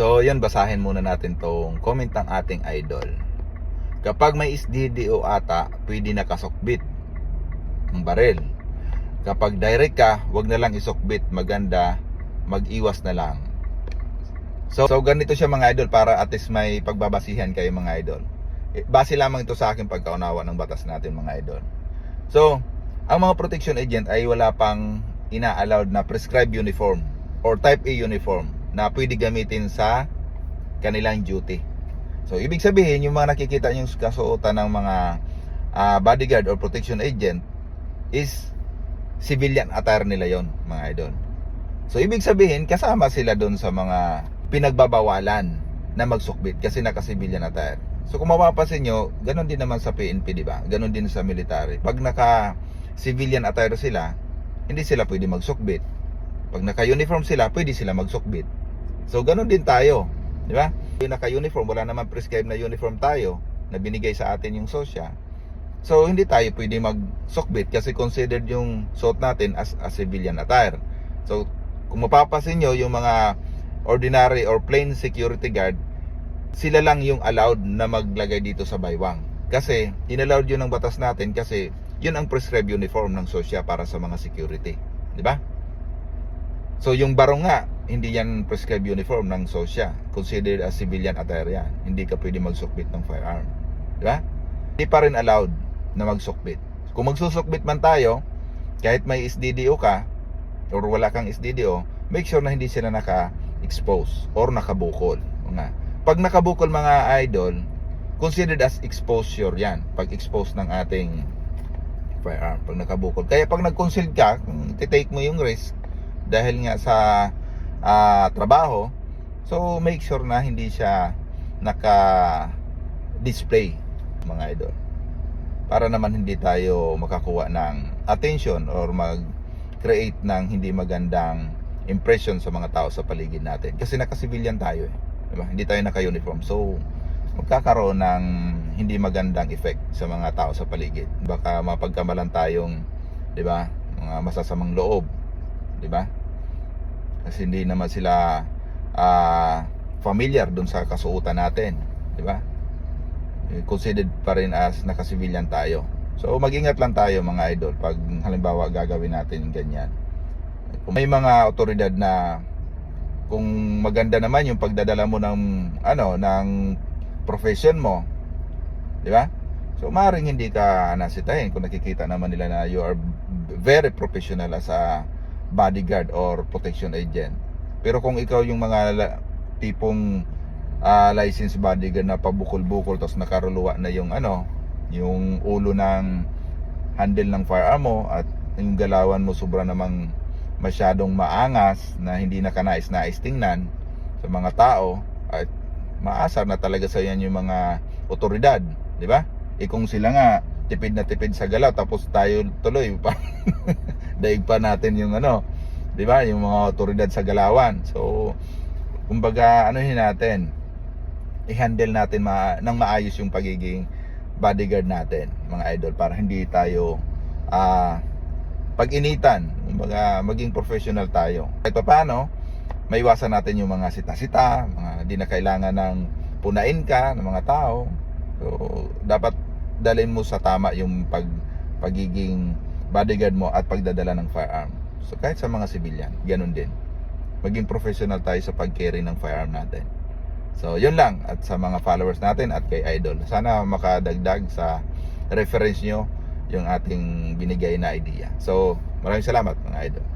So, yun, basahin muna natin tong comment ng ating idol. Kapag may SDDO ata, pwede nakasukbit ang baril. Kapag direct ka, wag na lang isukbit, maganda, mag-iwas na lang. So ganito siya mga idol, para at least may pagbabasihan kayo mga idol. Base lamang ito sa aking pagkaunawa ng batas natin mga idol. So, ang mga protection agent ay wala pang ina-allowed na prescribed uniform or type A uniform na pwede gamitin sa kanilang duty. So, ibig sabihin, yung mga nakikita yung kasuotan ng mga bodyguard or protection agent is civilian attire nila yon mga idol. So, ibig sabihin, kasama sila doon sa mga pinagbabawalan na magsukbit kasi naka-civilian attire. So, kung mapapansin nyo, ganun din naman sa PNP, di ba? Ganun din sa military. Pag naka-civilian attire sila, hindi sila pwede magsukbit. Pag naka-uniform sila, pwede sila magsukbit. So, ganun din tayo, di ba? Yung naka-uniform, wala naman prescribed na uniform tayo na binigay sa atin yung SOSYA. So, hindi tayo pwede magsukbit kasi considered yung suot natin as a civilian attire. So, kung mapapansin nyo, yung mga ordinary or plain security guard, sila lang yung allowed na maglagay dito sa baywang. Kasi, inallowed yun ng batas natin kasi yun ang prescribed uniform ng SOSYA para sa mga security. Di ba? So, yung barong nga, hindi yan prescribed uniform ng SOSYA. Considered as civilian attire yan. Hindi ka pwede magsukbit ng firearm. Di ba? Hindi pa rin allowed na magsukbit. Kung magsusukbit man tayo, kahit may SDDO ka, or wala kang SDDO, make sure na hindi sila naka-expose or nakabukol. Pag nakabukol mga idol, considered as exposure yan. Pag expose ng ating firearm, pag nakabukol. Kaya pag nag-conceal ka, titake mo yung risk dahil nga sa trabaho, so make sure na hindi siya naka-display mga idol, para naman hindi tayo makakuha ng attention or mag-create ng hindi magandang impression sa mga tao sa paligid natin. Kasi naka-civilian tayo diba? Hindi tayo naka-uniform. So, magkakaroon ng hindi magandang effect sa mga tao sa paligid. Baka mapagkamalan tayong, diba, mga masasamang loob. Diba? Kasi hindi naman sila familiar dun sa kasuotan natin. Diba? Considered pa rin as naka-civilian tayo. So mag-ingat lang tayo mga idol pag halimbawa gagawin natin ganyan. Kung may mga otoridad na kung maganda naman yung pagdadala mo ng ng profession mo, di ba? So maaaring hindi ka nasitahin kung nakikita naman nila na you are very professional as a bodyguard or protection agent. Pero kung ikaw yung mga tipong licensed bodyguard na pabukol-bukol tapos nakaruluwa na yung yung ulo ng handle ng firearm mo at yung galawan mo sobra namang masyadong maangas na hindi na kanais-nais tingnan sa mga tao, at maasar na talaga sa yan yung mga otoridad, di ba? Kung sila nga tipid na tipid sa galaw tapos tayo tuloy pa daig pa natin yung di ba, yung mga otoridad sa galawan. So kumbaga natin, i-handle natin nang maayos yung pagiging bodyguard natin mga idol, para hindi tayo pag-initan. Kumbaga maging professional tayo. Kahit paano, maiwasan natin yung mga sita-sita, mga di na kailangan ng punain ka ng mga tao. So dapat dalhin mo sa tama yung pagiging bodyguard mo at pagdadala ng firearm. So kahit sa mga civilian, ganun din. Maging professional tayo sa pag-carry ng firearm natin. So yun lang, at sa mga followers natin at kay idol, sana makadagdag sa reference nyo yung ating binigay na idea. So maraming salamat mga idol.